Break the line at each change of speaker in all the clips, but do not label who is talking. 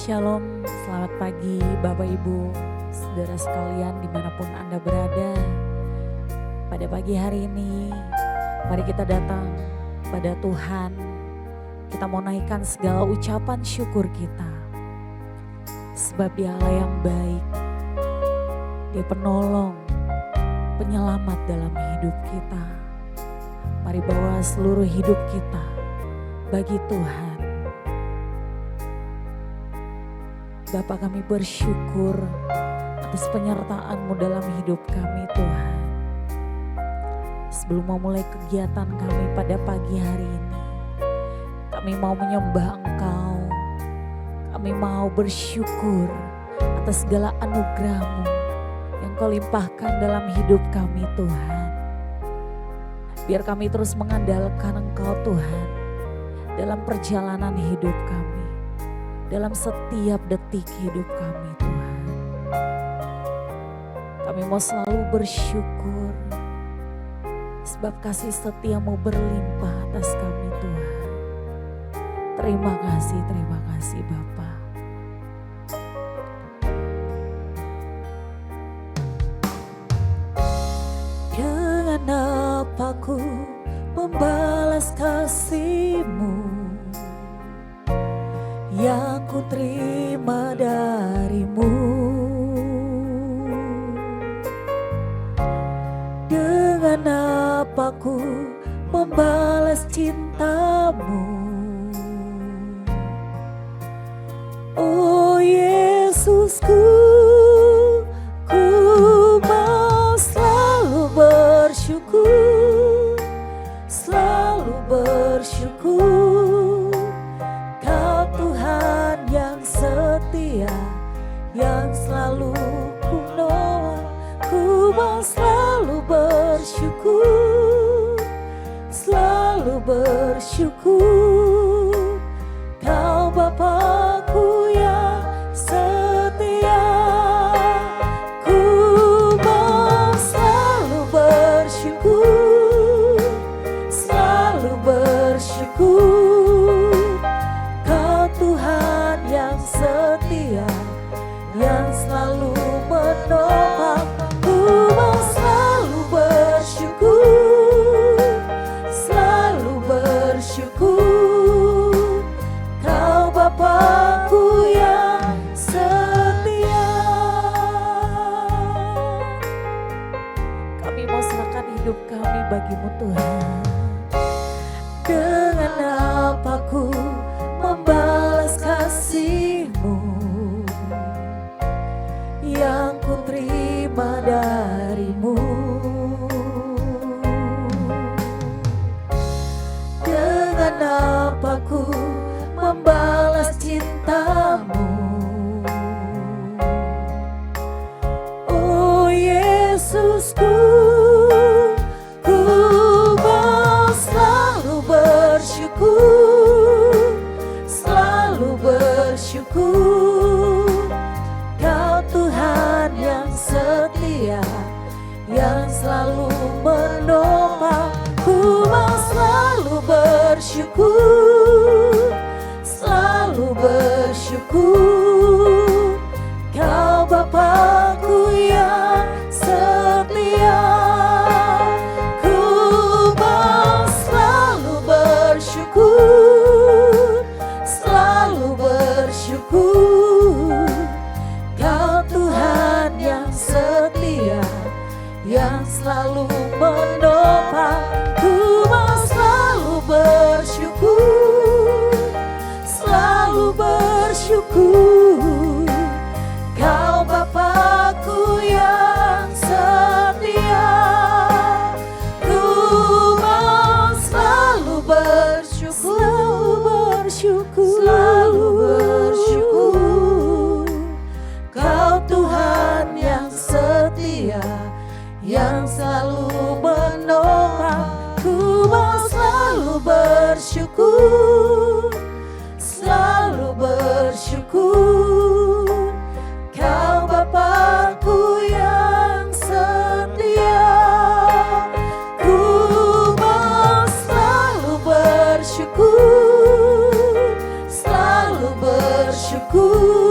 Shalom, selamat pagi Bapak Ibu, saudara sekalian dimanapun Anda berada. Pada pagi hari ini, mari kita datang pada Tuhan. Kita mau naikkan segala ucapan syukur kita. Sebab Dia Allah yang baik, Dia penolong, penyelamat dalam hidup kita. Mari bawa seluruh hidup kita bagi Tuhan. Bapa, kami bersyukur atas penyertaan-Mu dalam hidup kami Tuhan. Sebelum memulai kegiatan kami pada pagi hari ini, kami mau menyembah Engkau. Kami mau bersyukur atas segala anugerah-Mu yang Kau limpahkan dalam hidup kami Tuhan. Biar kami terus mengandalkan Engkau Tuhan dalam perjalanan hidup kami, dalam setiap detik hidup kami Tuhan. Kami mau selalu bersyukur sebab kasih setia-Mu berlimpah atas kami Tuhan. Terima kasih Bapa. Dengan apa ku membalas kasih-Mu yang ku terima dari-Mu? Dengan apa ku membalas cinta-Mu? Oh Yesusku, ku mau selalu bersyukur, selalu bersyukur. Kau Tuhan yang setia, yang selalu ku menolong. Ku mau selalu bersyukur, selalu bersyukur. Kau Bapa-Ku yang setia. Ku mau selalu bersyukur, selalu bersyukur. Kau Tuhan yang setia, yang selalu menopang. Ku mau selalu bersyukur, selalu bersyukur. Kau Bapa-Ku yang setia. Kami mau serahkan hidup kami bagi-Mu Tuhan. Dengan apa ku membalas kasih-Mu yang ku terima dari-Mu? Dengan apa ku membalas cinta-Mu? Oh Yesusku, ku mau selalu bersyukur, selalu bersyukur. Kau Tuhan yang setia, yang selalu menopang. Ku mau selalu bersyukur, selalu bersyukur. Kau Bapa-Ku yang setia. Ku mau selalu bersyukur, selalu bersyukur. Kau Tuhan yang setia, yang selalu menopang. Ku mau selalu bersyukur, selalu bersyukur. Kau Bapa-Ku yang setia. Ku mau selalu bersyukur, selalu bersyukur. Kau Tuhan yang setia, yang selalu menopang. Ku mau selalu bersyukur, selalu bersyukur. Kau Bapa-Ku yang setia. Ku mau selalu bersyukur, selalu bersyukur.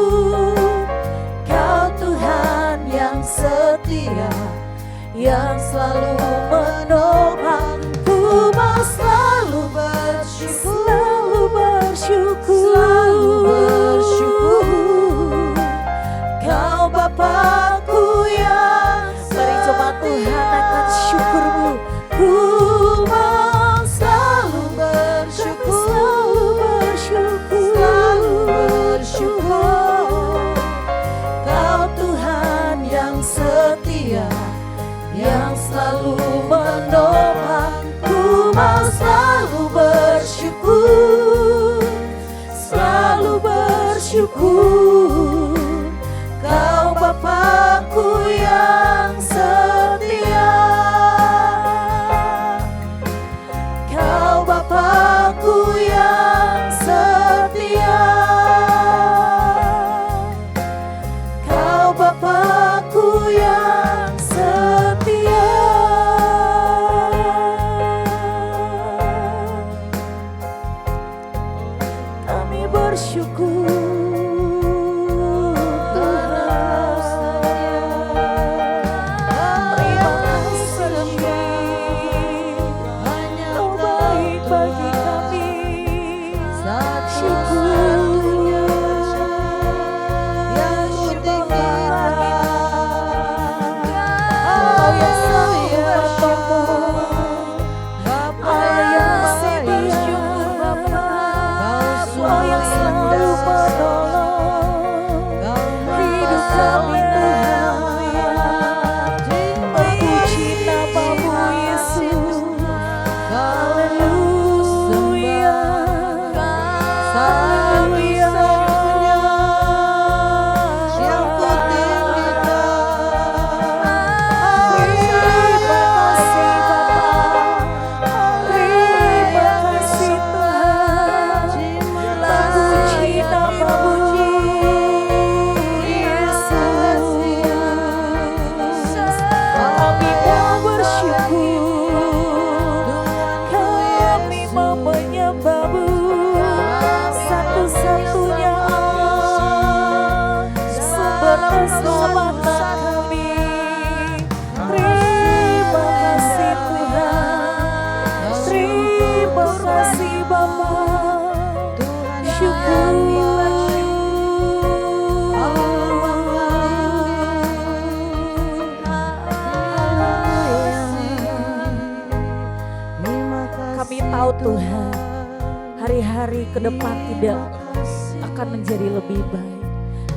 selalu bersyukur, selalu bersyukur. Kau Bapakku yang setia, Kau Bapakku yang setia, Kau Bapakku yang setia. Kami bersyukur. Tuhan, hari-hari ke depan tidak akan menjadi lebih baik.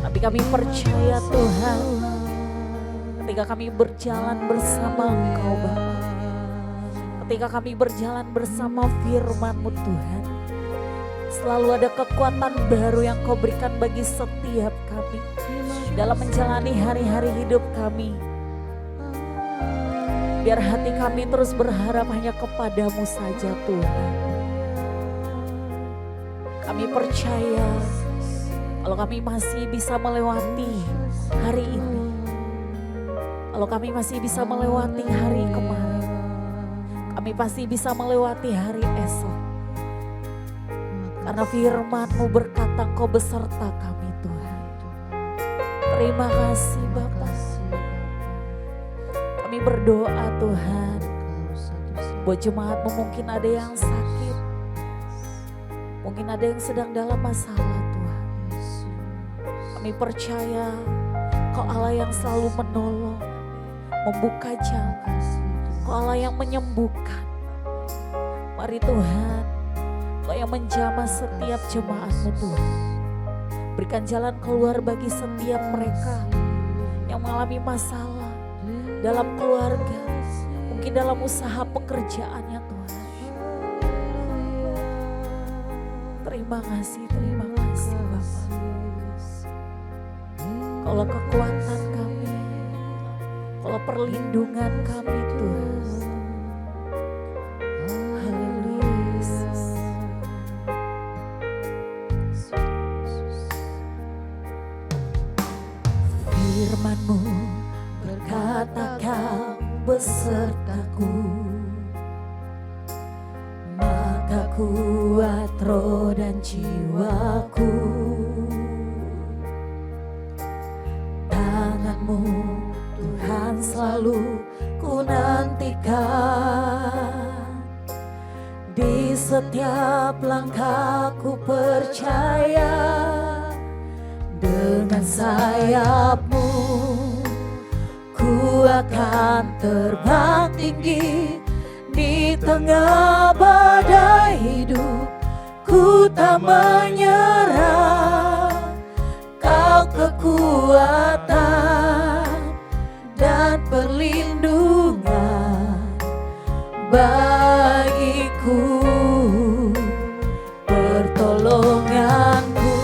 Tapi kami percaya Tuhan, ketika kami berjalan bersama Engkau Bapa, ketika kami berjalan bersama firman-Mu Tuhan, selalu ada kekuatan baru yang Kau berikan bagi setiap kami dalam menjalani hari-hari hidup kami. Biar hati kami terus berharap hanya kepadamu saja Tuhan. Kami percaya kalau kami masih bisa melewati hari ini, kalau kami masih bisa melewati hari kemarin, kami pasti bisa melewati hari esok. Karena firman-Mu berkata Kau beserta kami Tuhan. Terima kasih Bapa. Kami berdoa Tuhan, buat jemaat-Mu mungkin ada yang sakit, mungkin ada yang sedang dalam masalah Tuhan. Kami percaya Kau Allah yang selalu menolong, membuka jalan, Kau Allah yang menyembuhkan. Mari Tuhan, Kau yang menjamah setiap jemaat-Mu Tuhan. Berikan jalan keluar bagi setiap mereka yang mengalami masalah dalam keluarga, mungkin dalam usaha pekerjaannya Tuhan. Terima kasih Bapa. Kaulah kekuatan kami, Kaulah perlindungan kami Tuhan. Haleluya Yesus. Firman-Mu berkata Kau besertaku, maka kuat roh dan jiwaku. Tangan-Mu Tuhan selalu ku nantikan, di setiap langkahku percaya, dengan sayap-Mu ku akan terbang tinggi di tengah badai hidup. Ku tak menyerah, Kau kekuatan dan perlindungan bagiku. Rajaku, pertolonganku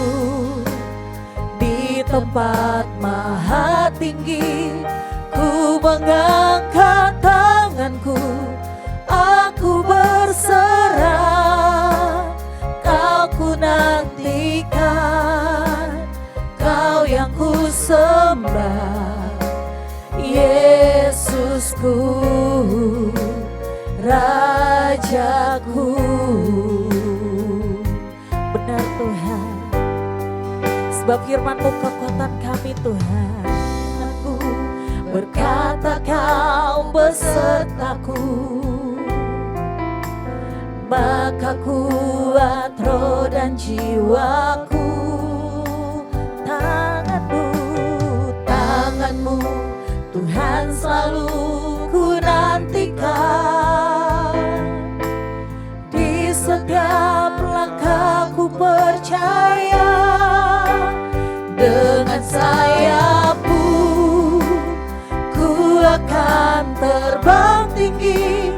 di tempat maha tinggi. Ku mengangkat tanganku, aku berserah. Kau ku nantikan, Kau yang ku sembah, Yesusku, Rajaku. Benar Tuhan, sebab firman-Mu kekuatan kami Tuhan. Aku berkata Kau besertaku, maka kuat roh dan jiwaku. Tangan-Mu Tuhan selalu ku nantikan. Di setiap langkahku percaya, dengan sayap-Mu ku akan terbang tinggi.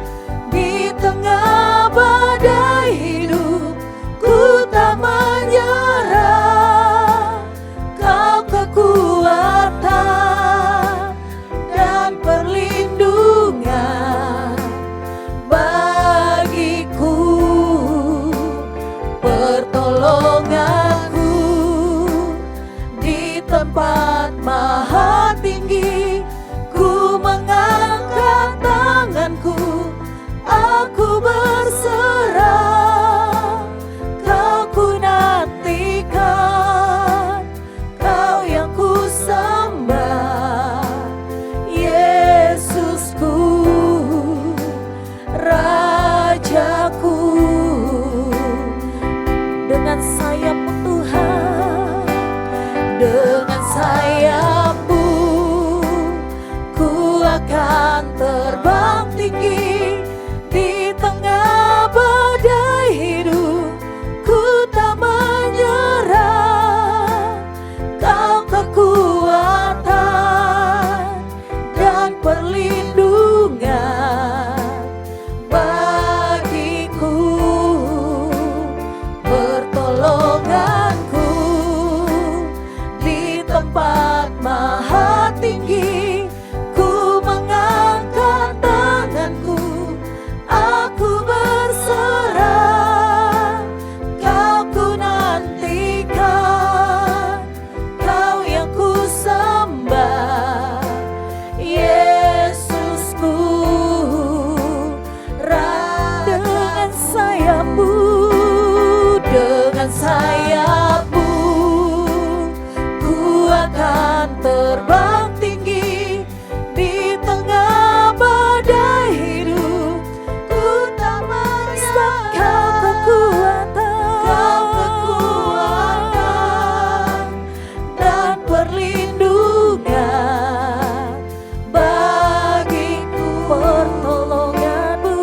Di tengah badai hidup ku tak menyerah. Kau kekuatan dan perlindungan bagiku, pertolonganku di tempat maha tinggi. Ku mengangkat tanganku, aku berserah. Kau ku nantikan, Kau yang ku sembah, Yesusku, Rajaku. Dengan sayap-Mu Tuhan, dengan sayap-Mu ku akan terbang tinggi. Di tengah badai hidup ku tak menyerah. Kau kekuatan dan perlindungan bagiku, pertolonganku di tempat maha tinggi. Ku mengangkat tanganku, aku berserah. Kau ku nantikan, Kau yang ku sembah, Yesusku, dengan sayap-Mu, dengan sayap-Mu ku akan terbang tinggi. Di tengah badai hidup ku tak menyerah. Kau kekuatan dan perlindungan bagiku, pertolongan-Mu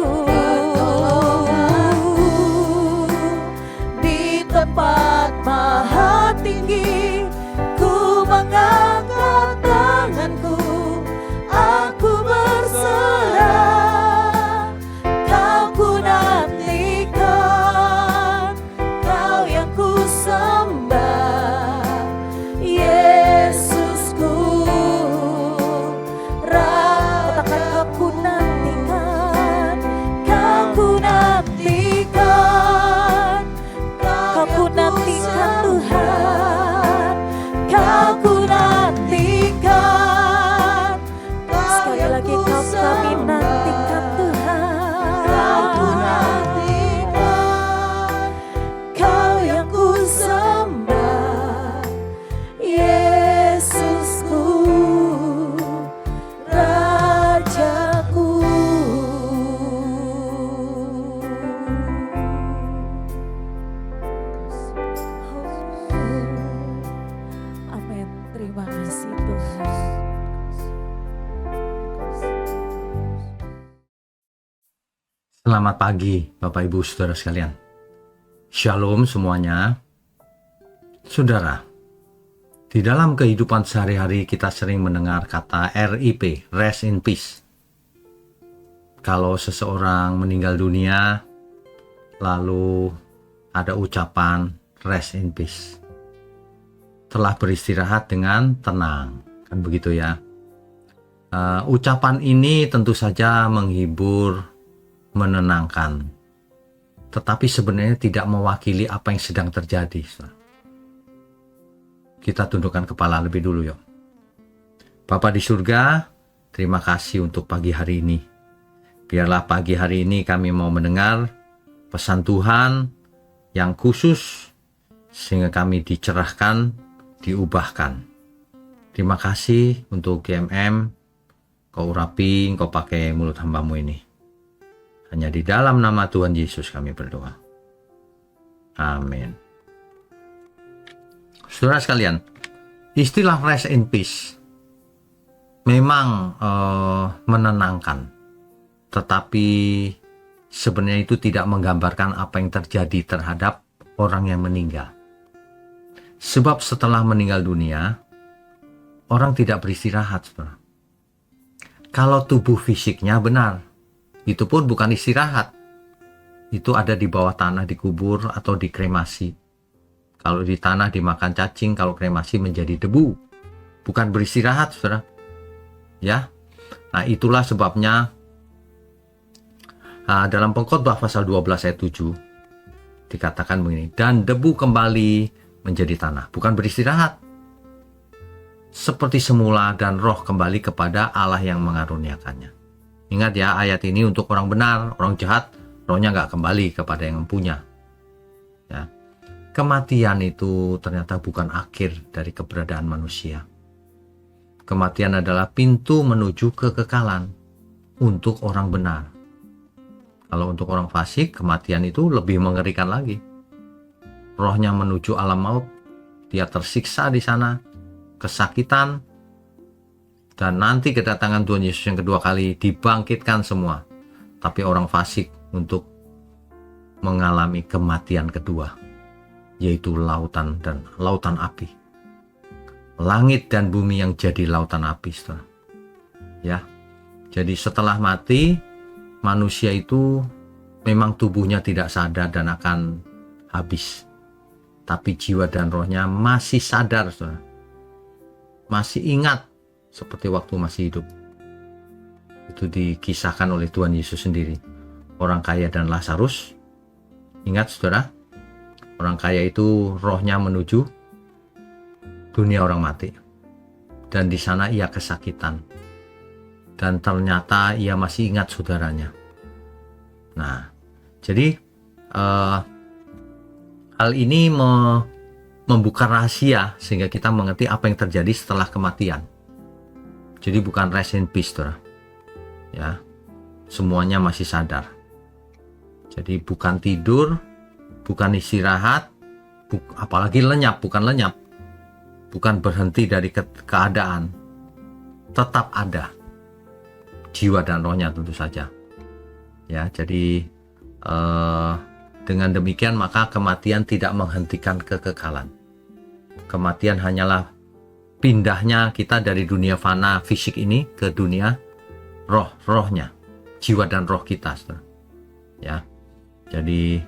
di tempat maha tinggi. Ku mengangkat tanganku, aku berserah. Kau ku nantikan, Kau yang ku sembah, Yesusku, katakan Kau ku nantikan, Kau ku nantikan, Kau ku nantikan Tuhan, Kau ku nantikan. Sekali lagi kami nantikan Tuhan, Kau ku nantikan, Kau yang ku sembah, Yesusku, Rajaku. Amin. Terima kasih Tuhan.
Selamat pagi Bapak Ibu Saudara sekalian. Shalom semuanya. Saudara, di dalam kehidupan sehari-hari kita sering mendengar kata RIP, Rest in Peace. Kalau seseorang meninggal dunia, lalu ada ucapan rest in peace. Telah beristirahat dengan tenang, kan begitu ya. Ucapan ini tentu saja menghibur, menenangkan, tetapi sebenarnya tidak mewakili apa yang sedang terjadi. Kita tundukkan kepala lebih dulu yuk. Bapa di surga, terima kasih untuk pagi hari ini. Biarlah pagi hari ini kami mau mendengar pesan Tuhan yang khusus sehingga kami dicerahkan, diubahkan. Terima kasih untuk GMM, Kau urapi, Kau pakai mulut hamba-Mu ini. Hanya di dalam nama Tuhan Yesus kami berdoa. Amin. Saudara sekalian, istilah rest in peace memang menenangkan, tetapi sebenarnya itu tidak menggambarkan apa yang terjadi terhadap orang yang meninggal. Sebab setelah meninggal dunia, orang tidak beristirahat. Saudara. Kalau tubuh fisiknya benar, itu pun bukan istirahat. Itu ada di bawah tanah, dikubur atau dikremasi. Kalau di tanah dimakan cacing, kalau kremasi menjadi debu. Bukan beristirahat, saudara. Ya. Nah, itulah sebabnya dalam Pengkhotbah pasal 12 ayat 7 dikatakan begini, dan debu kembali menjadi tanah. Bukan beristirahat. Seperti semula dan roh kembali kepada Allah yang mengaruniakannya. Ingat ya, ayat ini untuk orang benar, orang jahat, rohnya nggak kembali kepada yang mempunyai. Ya. Kematian itu ternyata bukan akhir dari keberadaan manusia. Kematian adalah pintu menuju kekekalan untuk orang benar. Kalau untuk orang fasik, kematian itu lebih mengerikan lagi. Rohnya menuju alam maut, dia tersiksa di sana, kesakitan, dan nanti kedatangan Tuhan Yesus yang kedua kali dibangkitkan semua. Tapi orang fasik untuk mengalami kematian kedua, yaitu lautan dan lautan api. Langit dan bumi yang jadi lautan api, saudara. Ya. Jadi setelah mati, manusia itu memang tubuhnya tidak sadar dan akan habis. Tapi jiwa dan rohnya masih sadar, saudara. Masih ingat seperti waktu masih hidup. Itu dikisahkan oleh Tuhan Yesus sendiri. Orang kaya dan Lazarus. Ingat saudara, orang kaya itu rohnya menuju dunia orang mati. Dan di sana ia kesakitan. Dan ternyata ia masih ingat saudaranya. Nah, jadi hal ini membuka rahasia sehingga kita mengerti apa yang terjadi setelah kematian. Jadi bukan rest in peace, saudara. Ya, semuanya masih sadar. Jadi bukan tidur, bukan istirahat, apalagi lenyap, bukan lenyap. Bukan berhenti dari keadaan. Tetap ada. Jiwa dan rohnya tentu saja. Ya, jadi dengan demikian maka kematian tidak menghentikan kekekalan. Kematian hanyalah pindahnya kita dari dunia fana fisik ini ke dunia rohnya, jiwa dan roh kita, saudara. Ya, jadi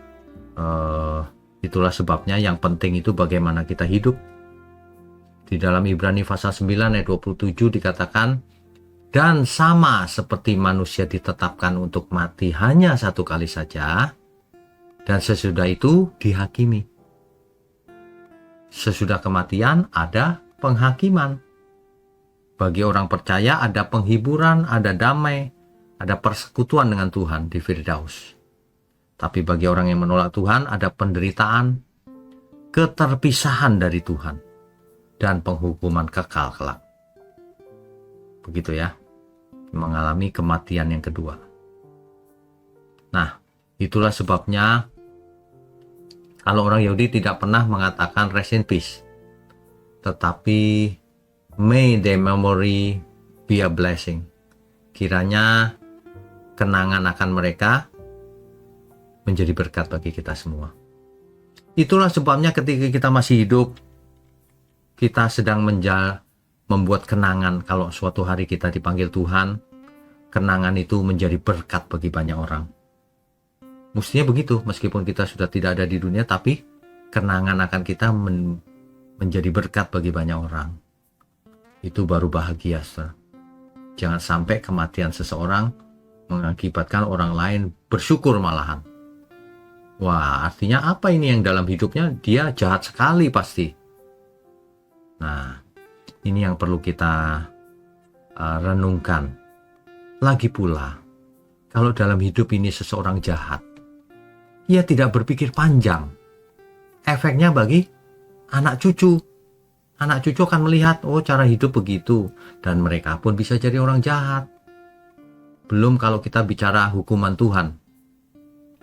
itulah sebabnya yang penting itu bagaimana kita hidup. Di dalam Ibrani pasal 9 ayat 27 dikatakan, dan sama seperti manusia ditetapkan untuk mati hanya satu kali saja, dan sesudah itu dihakimi. Sesudah kematian ada penghakiman. Bagi orang percaya ada penghiburan, ada damai, ada persekutuan dengan Tuhan di Firdaus. Tapi bagi orang yang menolak Tuhan ada penderitaan, keterpisahan dari Tuhan, dan penghukuman kekal kelak. Begitu ya, mengalami kematian yang kedua. Nah, itulah sebabnya kalau orang Yahudi tidak pernah mengatakan rest in peace, tetapi may their memory be a blessing. Kiranya kenangan akan mereka menjadi berkat bagi kita semua. Itulah sebabnya ketika kita masih hidup, kita sedang membuat kenangan. Kalau suatu hari kita dipanggil Tuhan, kenangan itu menjadi berkat bagi banyak orang. Mestinya begitu, meskipun kita sudah tidak ada di dunia, tapi kenangan akan kita menjadi berkat bagi banyak orang. Itu baru bahagia, saudara. Jangan sampai kematian seseorang mengakibatkan orang lain bersyukur malahan. Wah, artinya apa ini yang dalam hidupnya dia jahat sekali pasti. Nah, ini yang perlu kita renungkan. Lagi pula, kalau dalam hidup ini seseorang jahat, ia tidak berpikir panjang. Efeknya bagi anak cucu. Anak cucu akan melihat, oh cara hidup begitu. Dan mereka pun bisa jadi orang jahat. Belum kalau kita bicara hukuman Tuhan.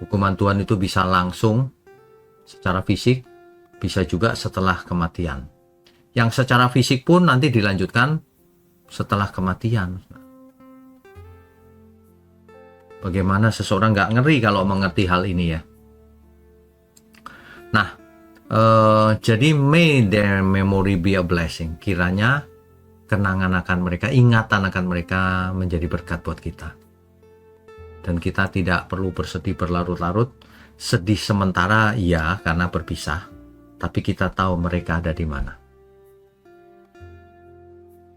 Hukuman Tuhan itu bisa langsung secara fisik, bisa juga setelah kematian. Yang secara fisik pun nanti dilanjutkan setelah kematian. Bagaimana seseorang gak ngeri kalau mengerti hal ini ya. Nah, jadi may their memory be a blessing. Kiranya kenangan akan mereka, ingatan akan mereka menjadi berkat buat kita. Dan kita tidak perlu bersedih berlarut-larut. Sedih sementara ya karena berpisah. Tapi kita tahu mereka ada di mana.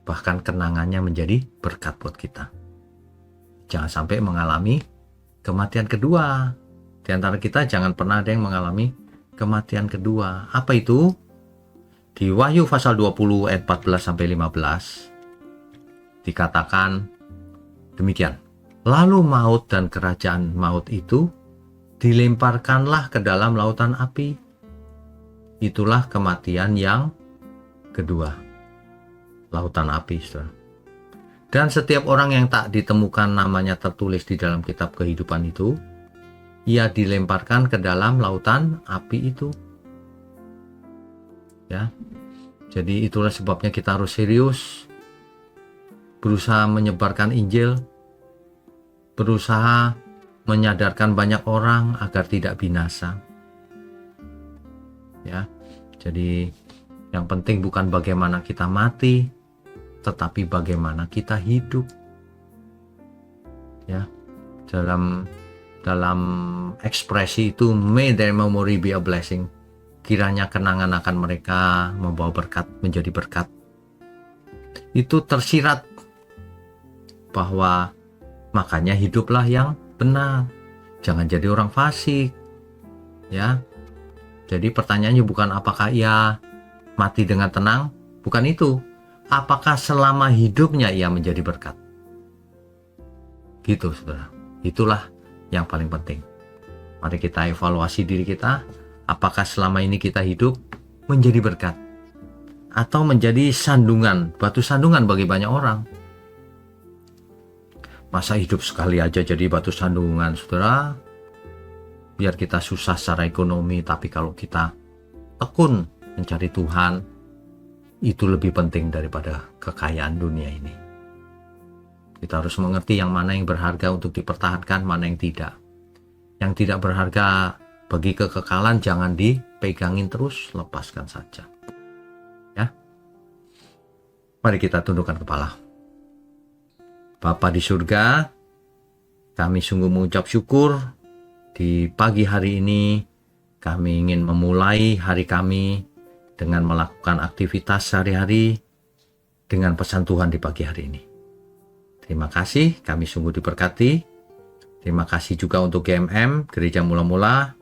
Bahkan kenangannya menjadi berkat buat kita. Jangan sampai mengalami kematian kedua. Di antara kita jangan pernah ada yang mengalami kematian kedua. Apa itu? Di Wahyu pasal 20 ayat 14-15 dikatakan demikian. Lalu maut dan kerajaan maut itu dilemparkanlah ke dalam lautan api. Itulah kematian yang kedua. Lautan api, saudara. Dan setiap orang yang tak ditemukan namanya tertulis di dalam kitab kehidupan itu, ia dilemparkan ke dalam lautan api itu. Ya. Jadi itulah sebabnya kita harus serius berusaha menyebarkan Injil, berusaha menyadarkan banyak orang agar tidak binasa. Ya. Jadi yang penting bukan bagaimana kita mati, tetapi bagaimana kita hidup. Ya. Dalam ekspresi itu, may their memory be a blessing. Kiranya kenangan akan mereka membawa berkat, menjadi berkat. Itu tersirat bahwa makanya hiduplah yang benar. Jangan jadi orang fasik. Ya. Jadi pertanyaannya bukan apakah ia mati dengan tenang, bukan itu. Apakah selama hidupnya ia menjadi berkat? Gitu, saudara. Itulah yang paling penting. Mari kita evaluasi diri kita. Apakah selama ini kita hidup menjadi berkat? Atau menjadi sandungan, batu sandungan bagi banyak orang? Masa hidup sekali aja jadi batu sandungan, saudara? Biar kita susah secara ekonomi, tapi kalau kita tekun mencari Tuhan, itu lebih penting daripada kekayaan dunia ini. Kita harus mengerti yang mana yang berharga untuk dipertahankan, mana yang tidak. Yang tidak berharga bagi kekekalan jangan dipegangin terus, lepaskan saja. Ya. Mari kita tundukkan kepala. Bapa di surga, kami sungguh mengucap syukur di pagi hari ini. Kami ingin memulai hari kami dengan melakukan aktivitas sehari-hari dengan pesan Tuhan di pagi hari ini. Terima kasih, kami sungguh diberkati. Terima kasih juga untuk GMM, Gereja Mula-Mula.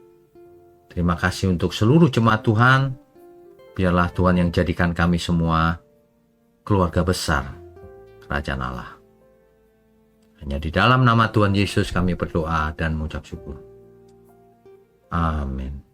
Terima kasih untuk seluruh jemaat Tuhan. Biarlah Tuhan yang jadikan kami semua keluarga besar Kerajaan Allah. Hanya di dalam nama Tuhan Yesus kami berdoa dan mengucap syukur. Amin.